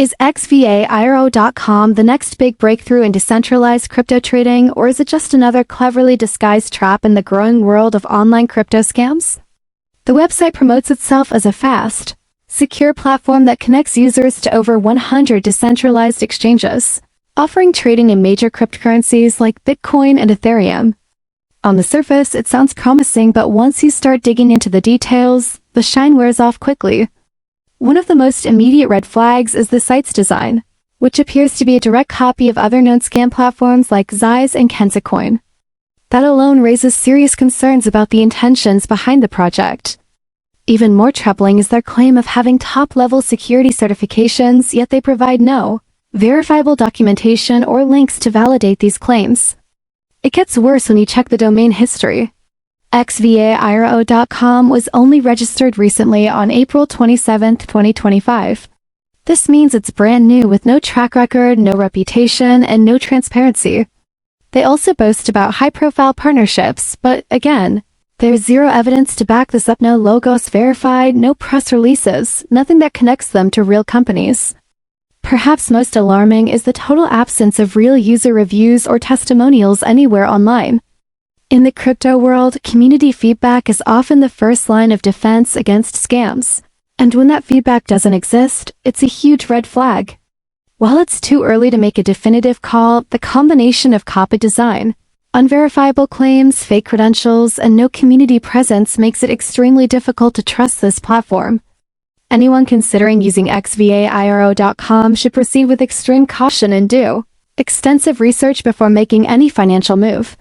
Is xvairo.com the next big breakthrough in decentralized crypto trading, or is it just another cleverly disguised trap in the growing world of online crypto scams? The website promotes itself as a fast, secure platform that connects users to over 100 decentralized exchanges, offering trading in major cryptocurrencies like Bitcoin and Ethereum. On the surface, it sounds promising, but once you start digging into the details, the shine wears off quickly. One of the most immediate red flags is the site's design, which appears to be a direct copy of other known scam platforms like Xize and Kenzacoin. That alone raises serious concerns about the intentions behind the project. Even more troubling is their claim of having top-level security certifications, yet they provide no verifiable documentation or links to validate these claims. It gets worse when you check the domain history. xvairo.com was only registered recently on April 27, 2025. This means it's brand new with no track record, no reputation, and no transparency. They also boast about high-profile partnerships, but again, there's zero evidence to back this up. No logos verified, no press releases, nothing that connects them to real companies. Perhaps most alarming is the total absence of real user reviews or testimonials anywhere online. In the crypto world, community feedback is often the first line of defense against scams, and when that feedback doesn't exist, it's a huge red flag. While it's too early to make a definitive call, the combination of copy design, unverifiable claims, fake credentials, and no community presence makes it extremely difficult to trust this platform. Anyone considering using xvairo.com should proceed with extreme caution and do extensive research before making any financial move.